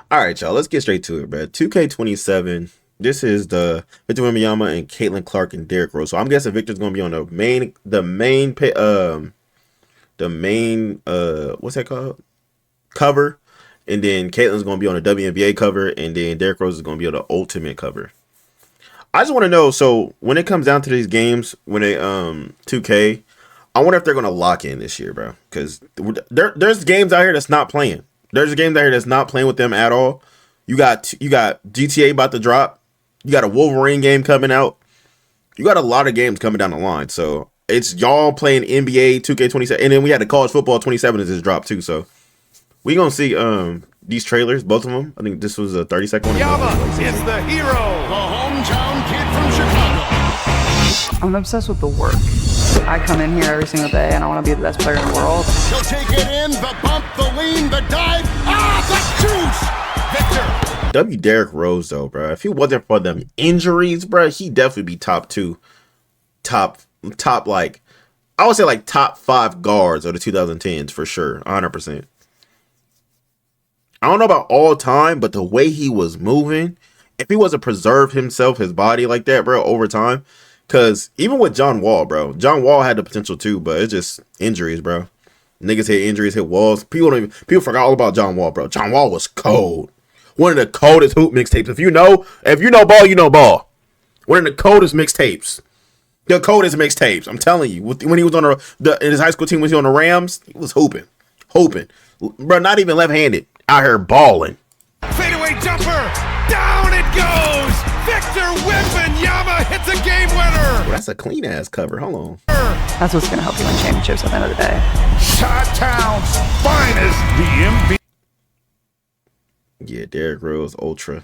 All right, y'all. Let's get straight to it, bro. 2K27. This is the Victor Wembanyama and Caitlin Clark and Derrick Rose. So I'm guessing Victor's gonna be on the main what's that called, cover, and then Caitlin's gonna be on the WNBA cover, and then Derrick Rose is gonna be on the Ultimate cover. I just want to know. So when it comes down to these games, when they 2K, I wonder if they're gonna lock in this year, bro. Because there's games out here that's not playing. There's games out here that's not playing with them at all. You got GTA about to drop. You got a Wolverine game coming out. You got a lot of games coming down the line. So it's y'all playing NBA 2K27, and then we had the college football 27 that just dropped too. So we gonna see these trailers, both of them. I think this was a 30-second one. Yama is the hero, the hometown kid from Chicago. I'm obsessed with the work. I come in here every single day and I want to be the best player in the world. He'll take it in, the bump, the lean, the dive. Ah, the juice! Victor. Derrick Rose though, bro. If he wasn't for them injuries, bro, he'd definitely be top like, I would say like top 5 guards of the 2010s for sure, 100%. I don't know about all time, but the way he was moving, if he wasn't preserved himself, his body like that, bro, over time. Because even with John Wall, bro, John Wall had the potential too, but it's just injuries, bro. Niggas hit injuries, hit walls. People forgot all about John Wall, bro. John Wall was cold. One of the coldest hoop mixtapes. If you know ball, you know ball. One of the coldest mixtapes. The coldest mixtapes. I'm telling you. When he was on in his high school team, was he on the Rams? He was hooping. Bro, not even left-handed. Out here balling. Fadeaway jumper. Down it goes. Victor Wembanyama hits a game winner. Well, that's a clean-ass cover. Hold on. That's what's going to help you win championships at the end of the day. Shot-Town's finest, the Yeah, Derrick Rose Ultra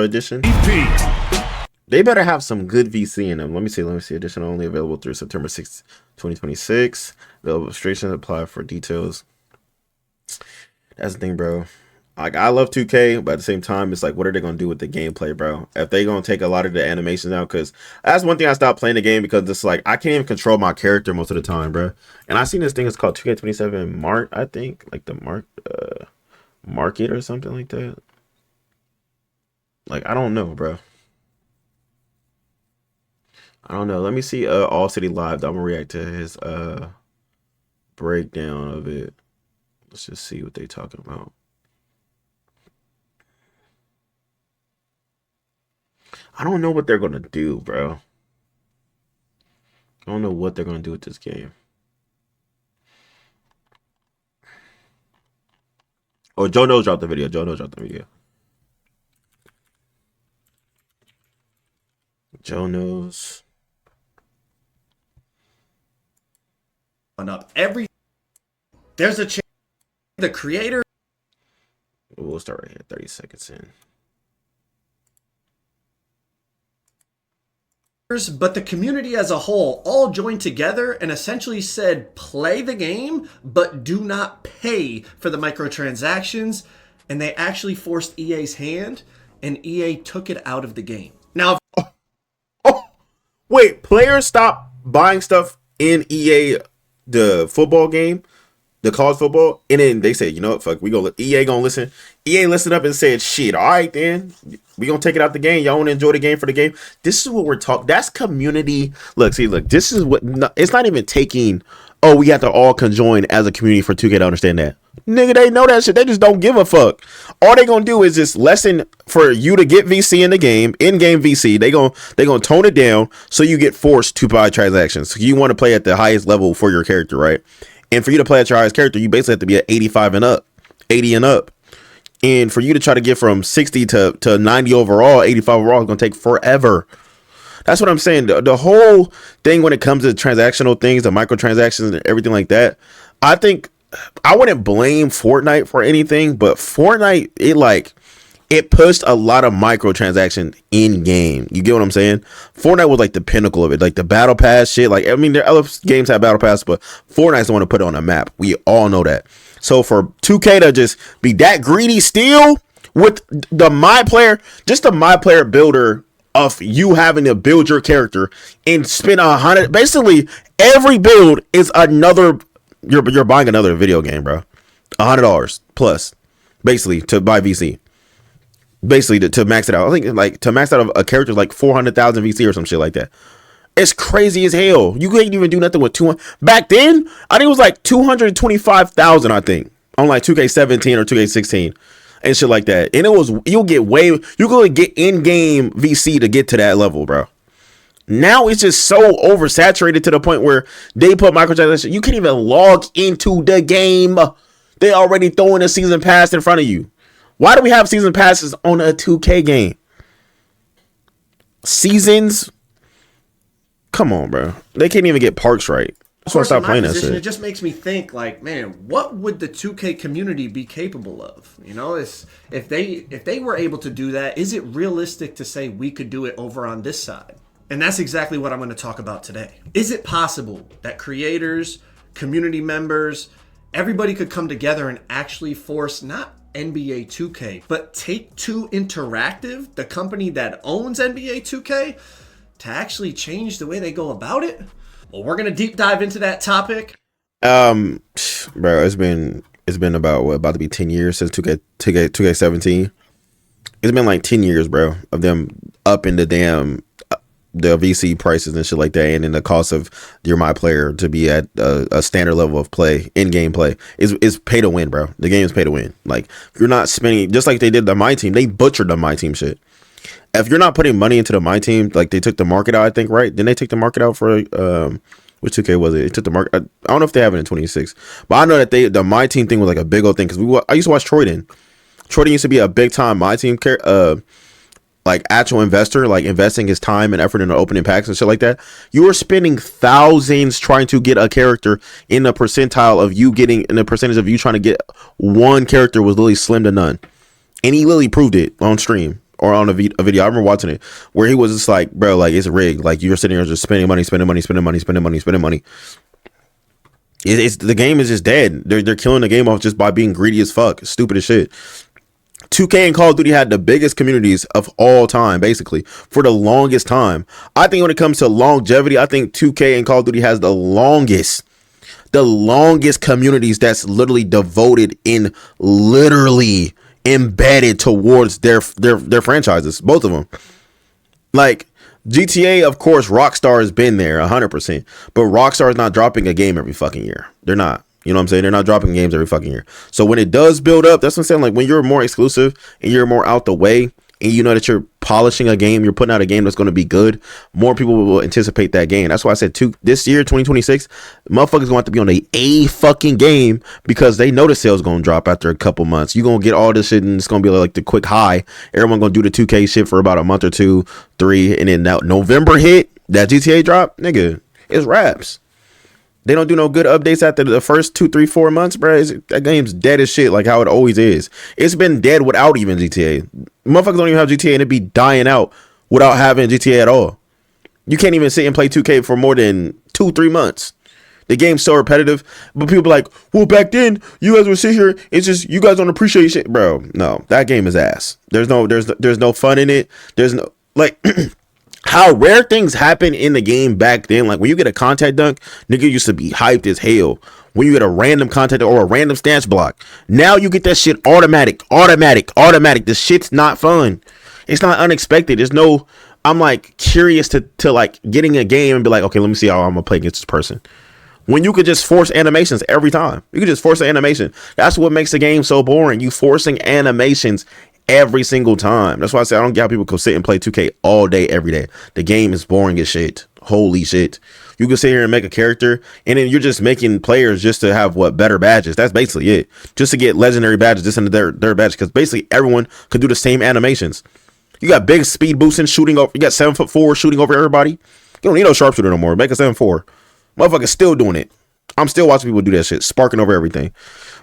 Edition. MVP. They better have some good VC in them. Let me see. Edition only available through September 6th, 2026. The illustration apply for details. That's the thing, bro. Like, I love 2K, but at the same time, it's like, what are they going to do with the gameplay, bro? If they going to take a lot of the animations out, because that's one thing I stopped playing the game, because it's like, I can't even control my character most of the time, bro. And I seen this thing, it's called 2K27 Mart, I think. Like the Market or something like that. Like, I don't know, bro. I don't know. Let me see All City Live. I'm going to react to his breakdown of it. Let's just see what they talking about. I don't know what they're going to do, bro. I don't know what they're going to do with this game. Oh, Joe Knows dropped the video. Joe Knows Up every there's a chance the creator. We'll start right here, 30 seconds in. But the community as a whole all joined together and essentially said, play the game, but do not pay for the microtransactions. And they actually forced EA's hand, and EA took it out of the game. Now, Wait, players stop buying stuff in EA, the football game, the college football, and then they say, you know what, fuck, EA gonna listen. EA listened up and said, shit, all right then, we gonna take it out the game. Y'all wanna enjoy the game for the game. This is what we're talking. That's community. Look, this is what. It's not even taking. Oh, we have to all conjoin as a community for 2K to understand that. Nigga, they know that shit. They just don't give a fuck. All they gonna do is just lesson for you to get VC in the game, in-game VC. They gonna tone it down so you get forced to buy transactions. So you want to play at the highest level for your character, right? And for you to play at your highest character, you basically have to be at 85 and up, 80 and up. And for you to try to get from 60 to 90 overall, 85 overall is going to take forever. That's what I'm saying. The whole thing when it comes to transactional things, the microtransactions and everything like that, I think I wouldn't blame Fortnite for anything, but Fortnite, it pushed a lot of microtransaction in game. You get what I'm saying? Fortnite was like the pinnacle of it, like the battle pass shit. Like, I mean, there other games have battle pass, but Fortnite's the one to put it on the map. We all know that. So for 2K to just be that greedy still with the my player builder of you having to build your character and spend 100, basically every build is another. You're buying another video game, bro. $100 plus, basically, to buy VC. basically to max it out. I think like to max out a character like 400,000 VC or some shit like that. It's crazy as hell. You couldn't even do nothing with 200. Back then, I think it was like 225,000. I think on like 2K17 or 2K16 and shit like that. And it was you could get in game VC to get to that level, bro. Now it's just so oversaturated to the point where they put microtransactions. You can't even log into the game. They already throwing a season pass in front of you. Why do we have season passes on a 2K game? Seasons? Come on, bro. They can't even get parks right. That's why I stopped playing that shit. It just makes me think, like, man, what would the 2K community be capable of? You know, if they were able to do that, is it realistic to say we could do it over on this side? And that's exactly what I'm going to talk about today. Is it possible that creators, community members, everybody could come together and actually force not NBA 2K, but Take-Two Interactive, the company that owns NBA 2K, to actually change the way they go about it? Well, we're going to deep dive into that topic. Bro, it's been about to be 10 years since 2K17. It's been like 10 years, bro, of them up in the damn the VC prices and shit like that, and then the cost of your my player to be at a standard level of play, in-game play is pay to win, bro. The game is pay to win. Like, if you're not spending, just like they did the My Team, they butchered the My Team shit. If you're not putting money into the My Team, like they took the market out, I think, right? Didn't they take the market out for which 2K was it? It took the market. I don't know if they have it in 26, but I know that the My Team thing was like a big old thing because I used to watch Troyden. Troyden used to be a big time My Team like actual investor, like investing his time and effort into opening packs and shit like that. You were spending thousands trying to get a character in the percentile of you getting, in the percentage of you trying to get one character was literally slim to none. And he literally proved it on stream or on a video. I remember watching it where he was just like, bro, like it's rigged. Like you're sitting here just spending money. It's the game is just dead. They're killing the game off just by being greedy as fuck. Stupid as shit. 2K and Call of Duty had the biggest communities of all time, basically, for the longest time. I think when it comes to longevity, I think 2K and Call of Duty has the longest communities that's literally devoted in literally embedded towards their franchises, both of them. Like GTA, of course, Rockstar has been there 100%, but Rockstar is not dropping a game every fucking year. They're not. You know what I'm saying? They're not dropping games every fucking year. So when it does build up, that's what I'm saying. Like when you're more exclusive and you're more out the way and you know that you're polishing a game, you're putting out a game that's going to be good, more people will anticipate that game. That's why I said this year, 2026, motherfuckers going to have to be on a fucking game because they know the sales going to drop after a couple months. You're going to get all this shit and it's going to be like the quick high. Everyone going to do the 2K shit for about a month or 2, 3. And then now November hit, that GTA drop, nigga, it's raps. They don't do no good updates after the first 2, 3, 4 months, bro. That game's dead as shit, like how it always is. It's been dead without even GTA. Motherfuckers don't even have GTA and it be dying out without having GTA at all. You can't even sit and play 2K for more than 2, 3 months. The game's so repetitive, but people are like, well, back then you guys would sit here. It's just you guys don't appreciate shit, bro. No, that game is ass. There's no fun in it. There's no like. How rare things happen in the game back then. Like when you get a contact dunk, nigga used to be hyped as hell. When you get a random contact or a random stance block, now you get that shit automatic. The shit's not fun. It's not unexpected. There's no, I'm like curious to like getting a game and be like, okay, let me see how I'm gonna play against this person. When you could just force animations every time. You could just force the animation. That's what makes the game so boring. You forcing animations every single time. That's why I say I don't get how people can sit and play 2K all day, every day. The game is boring as shit. Holy shit. You can sit here and make a character, and then you're just making players just to have better badges. That's basically it. Just to get legendary badges, just into their badge, because basically everyone could do the same animations. You got big speed boosting, shooting over. You got 7'4" shooting over everybody. You don't need no sharpshooter no more. Make a 7'4". Motherfucker's still doing it. I'm still watching people do that shit, sparking over everything.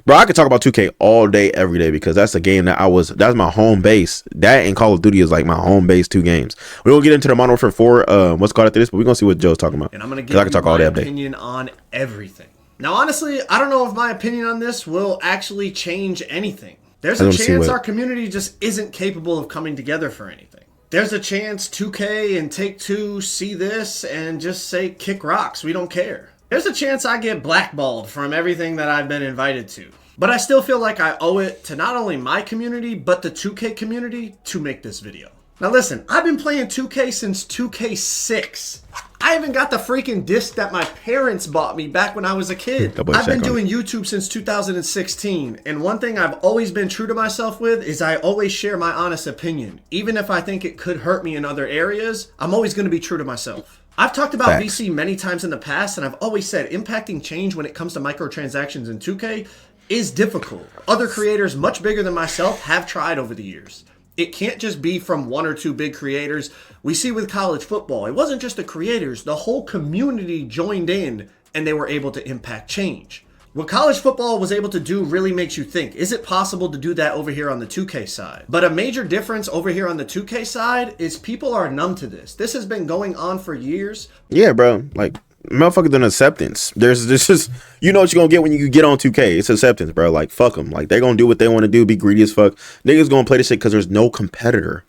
Bro, I could talk about 2K all day, every day, because that's a game that's my home base. That and Call of Duty is like my home base 2 games. We won't get into the Modern Warfare 4, what's called after this, but we're going to see what Joe's talking about. And I'm going to give you my opinion on everything. Now, honestly, I don't know if my opinion on this will actually change anything. There's a chance our community just isn't capable of coming together for anything. There's a chance 2K and Take-Two see this and just say, kick rocks, we don't care. There's a chance I get blackballed from everything that I've been invited to. But I still feel like I owe it to not only my community, but the 2K community to make this video. Now listen, I've been playing 2K since 2K6. I even got the freaking disc that my parents bought me back when I was a kid. I've been doing YouTube since 2016, and one thing I've always been true to myself with is I always share my honest opinion. Even if I think it could hurt me in other areas, I'm always going to be true to myself. I've talked about VC many times in the past, and I've always said impacting change when it comes to microtransactions in 2K is difficult. Other creators much bigger than myself have tried over the years. It can't just be from one or two big creators. We see with college football, it wasn't just the creators, the whole community joined in and they were able to impact change. What college football was able to do really makes you think, is it possible to do that over here on the 2K side? But a major difference over here on the 2K side is people are numb to this. This has been going on for years. Yeah, bro. Like, motherfuckers done acceptance. There's just, you know what you're gonna get when you get on 2K. It's acceptance, bro. Like, fuck them. Like, they're gonna do what they want to do, be greedy as fuck. Niggas gonna play this shit because there's no competitor.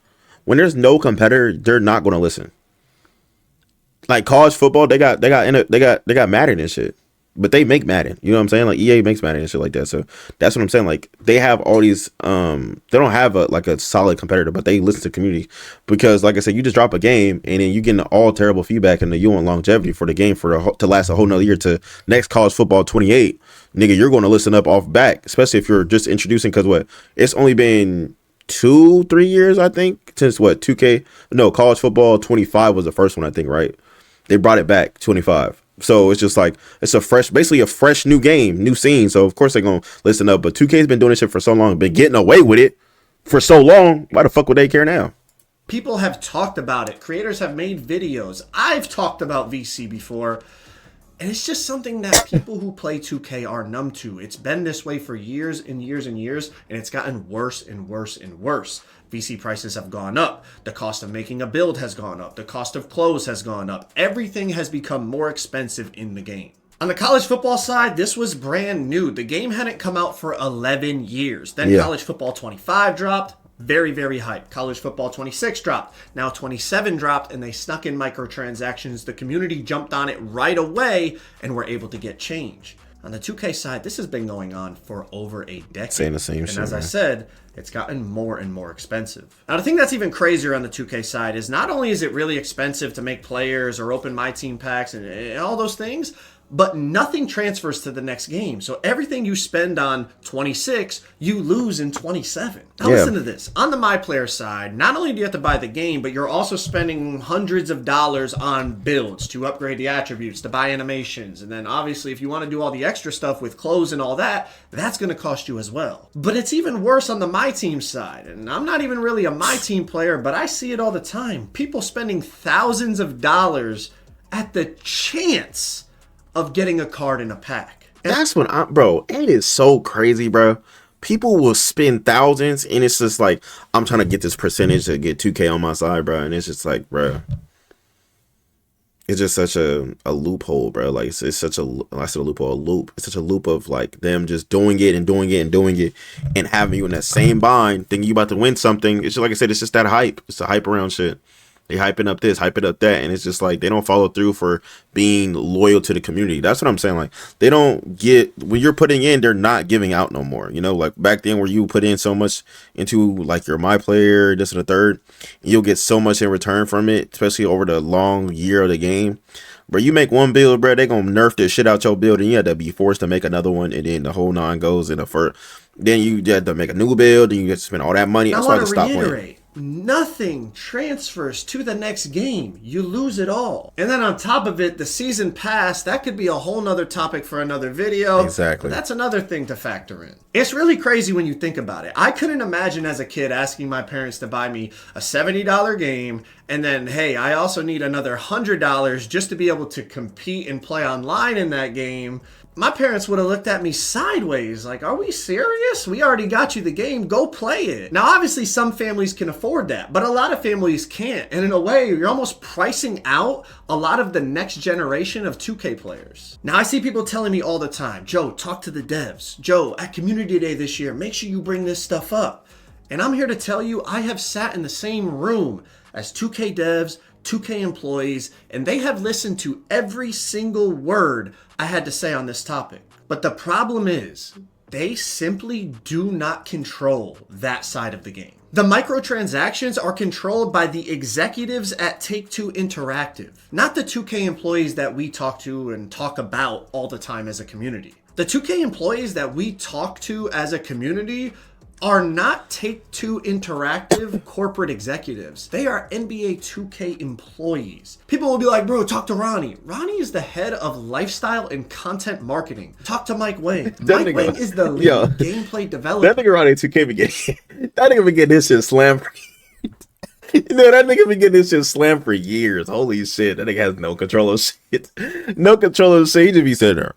When there's no competitor, they're not gonna listen. Like college football, they got Madden and shit. But they make Madden. You know what I'm saying? Like EA makes Madden and shit like that. So that's what I'm saying. Like they have all these they don't have a solid competitor, but they listen to community. Because like I said, you just drop a game and then you get all terrible feedback and you want longevity for the game to last a whole nother year to next college football 28. Nigga, you're going to listen up off back, especially if you're just introducing, because it's only been 2-3 years, I think, since 2K. No, college football 25 was the first one, I think, right? They brought it back 25. So it's just like, it's basically a fresh new game, new scene. So of course they're going to listen up. But 2K's been doing this shit for so long, been getting away with it for so long. Why the fuck would they care now? People have talked about it. Creators have made videos. I've talked about VC before. And it's just something that people who play 2K are numb to. It's been this way for years and years and years. And it's gotten worse and worse and worse. VC prices have gone up. The cost of making a build has gone up. The cost of clothes has gone up. Everything has become more expensive in the game. On the college football side, this was brand new. The game hadn't come out for 11 years. Then College Football 25 dropped. Very, very hype. College Football 26 dropped. Now 27 dropped, and they snuck in microtransactions. The community jumped on it right away and were able to get change. On the 2K side, this has been going on for over a decade. Saying the same shit. And as I said, it's gotten more and more expensive. Now, the thing that's even crazier on the 2K side is not only is it really expensive to make players or open My Team packs and all those things, but nothing transfers to the next game. So everything you spend on 26, you lose in 27. Now listen to this. On the My Player side, not only do you have to buy the game, but you're also spending hundreds of dollars on builds to upgrade the attributes, to buy animations. And then obviously if you want to do all the extra stuff with clothes and all that, that's going to cost you as well. But it's even worse on the My Team side. And I'm not even really a My Team player, but I see it all the time. People spending thousands of dollars at the chance of getting a card in a pack. That's what bro, it is so crazy, bro. People will spend thousands and it's just like, I'm trying to get this percentage to get 2K on my side, bro. And it's just like, bro, it's just such a loophole, bro. Like it's such I said a loophole, a loop. It's such a loop of like them just doing it and doing it and doing it and having you in that same bind, thinking you about to win something. It's just like I said, it's just that hype. It's the hype around shit. They hyping up this, hyping up that, and it's just like they don't follow through for being loyal to the community. That's what I'm saying. Like they don't get, when you're putting in, they're not giving out no more. You know, like back then where you put in so much into like your My Player, this and the third, you'll get so much in return from it, especially over the long year of the game. Bro, you make one build, bro, they gonna nerf the shit out your build, and you have to be forced to make another one, and then the whole nine goes in the first. Then you have to make a new build, and you have to spend all that money. That's why I stop playing. Nothing transfers to the next game. You lose it all. And then on top of it, the season pass, that could be a whole nother topic for another video. Exactly. But that's another thing to factor in. It's really crazy when you think about it. I couldn't imagine as a kid asking my parents to buy me a $70 game and then, hey, I also need another $100 just to be able to compete and play online in that game. My parents would have looked at me sideways like, are we serious? We already got you the game. Go play it. Now, obviously, some families can afford that, but a lot of families can't. And in a way, you're almost pricing out a lot of the next generation of 2K players. Now, I see people telling me all the time, Joe, talk to the devs. Joe, at Community Day this year, make sure you bring this stuff up. And I'm here to tell you, I have sat in the same room as 2K devs, 2K employees, and they have listened to every single word I had to say on this topic. But the problem is, They simply do not control that side of the game. The microtransactions are controlled by the executives at Take-Two Interactive, not the 2K employees that we talk to and talk about all the time as a community. The 2K employees that we talk to as a community are not Take-Two Interactive corporate executives. They are NBA 2K employees. People will be like, bro, talk to Ronnie. Ronnie is the head of lifestyle and content marketing. Talk to Mike Wang. Mike Wang is the lead gameplay developer. That nigga Ronnie 2K be getting, that nigga be getting this shit slammed. You know, that nigga been getting this shit slammed for years. Holy shit. That nigga has no control of shit. No control of shit. He just be sitting there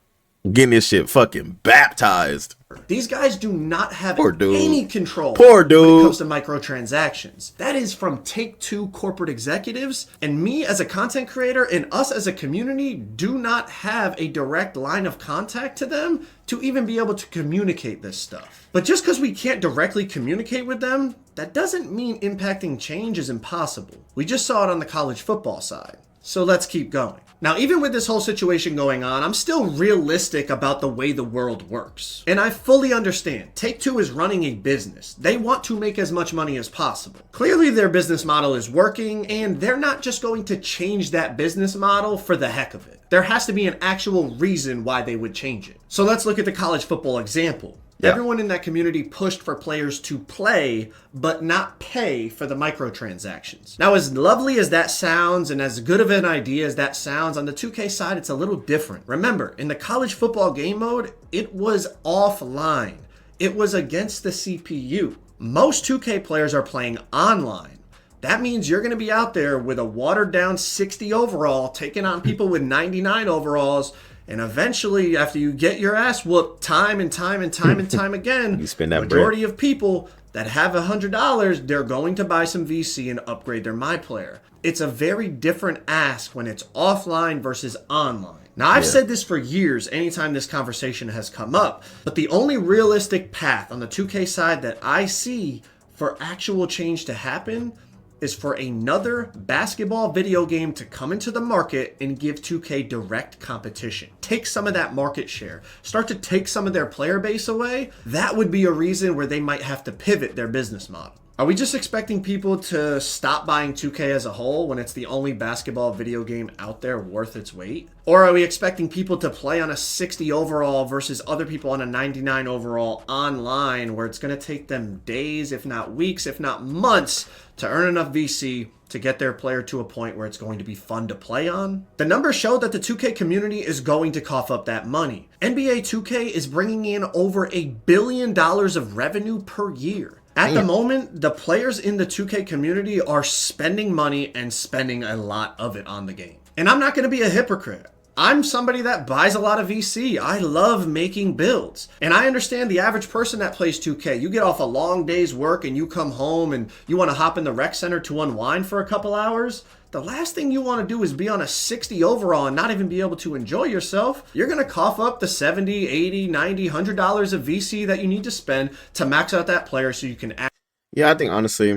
getting this shit fucking baptized. These guys do not have any control when it comes to microtransactions. That is from Take-Two corporate executives, and me as a content creator and us as a community do not have a direct line of contact to them to even be able to communicate this stuff. But just because we can't directly communicate with them, that doesn't mean impacting change is impossible. We just saw it on the college football side. So let's keep going. Now, even with this whole situation going on, I'm still realistic about the way the world works. And I fully understand. Take-Two is running a business. They want to make as much money as possible. Clearly, their business model is working, and they're not just going to change that business model for the heck of it. There has to be an actual reason why they would change it. So let's look at the college football example. Yeah. Everyone in that community pushed for players to play, but not pay for the microtransactions. Now, as lovely as that sounds and as good of an idea as that sounds, on the 2K side, it's a little different. Remember, in the college football game mode, it was offline. It was against the CPU. Most 2K players are playing online. That means you're going to be out there with a watered down 60 overall, taking on people with 99 overalls. And eventually, after you get your ass whooped time and time again, you spend that majority of people that have $100, they're going to buy some VC and upgrade their MyPlayer. It's a very different ask when it's offline versus online. Now, I've said this for years anytime this conversation has come up, but the only realistic path on the 2K side that I see for actual change to happen is for another basketball video game to come into the market and give 2K direct competition. Take some of that market share. Start to take some of their player base away. That would be a reason where they might have to pivot their business model. Are we just expecting people to stop buying 2K as a whole when it's the only basketball video game out there worth its weight? Or are we expecting people to play on a 60 overall versus other people on a 99 overall online where it's going to take them days, if not weeks, if not months to earn enough VC to get their player to a point where it's going to be fun to play on? The numbers show that the 2K community is going to cough up that money. NBA 2K is bringing in over $1 billion of revenue per year. At the moment, the players in the 2K community are spending money and spending a lot of it on the game. And I'm not going to be a hypocrite. I'm somebody that buys a lot of VC. I love making builds. And I understand the average person that plays 2K. You get off a long day's work and you come home and you want to hop in the rec center to unwind for a couple hours. The last thing you want to do is be on a 60 overall and not even be able to enjoy yourself. You're going to cough up the $70, $80, $90, $100 of VC that you need to spend to max out that player so you can act. Yeah, I think honestly,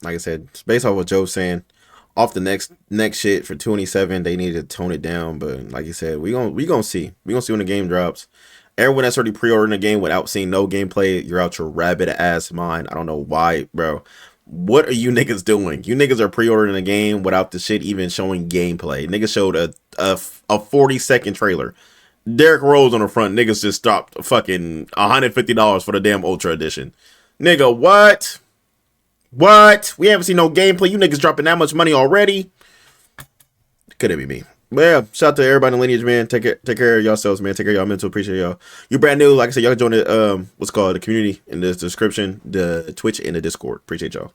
like I said, based off what Joe's saying, off the next shit for 27, they need to tone it down. But like you said, we gonna see. We gonna see when the game drops. Everyone that's already pre-ordering the game without seeing no gameplay, you're out your rabbit ass mind. I don't know why, bro. What are you niggas doing? You niggas are pre-ordering a game without the shit even showing gameplay. Niggas showed a 40-second trailer. Derrick Rose on the front. Niggas just stopped fucking $150 for the damn Ultra Edition. Nigga, what? What? We haven't seen no gameplay. You niggas dropping that much money already? Couldn't be me. But yeah, shout out to everybody in the Lineage, man. Take care of yourselves, man. Take care of y'all mental. Appreciate y'all. You brand new, like I said, y'all can join the what's called the community in the description, the Twitch and the Discord. Appreciate y'all.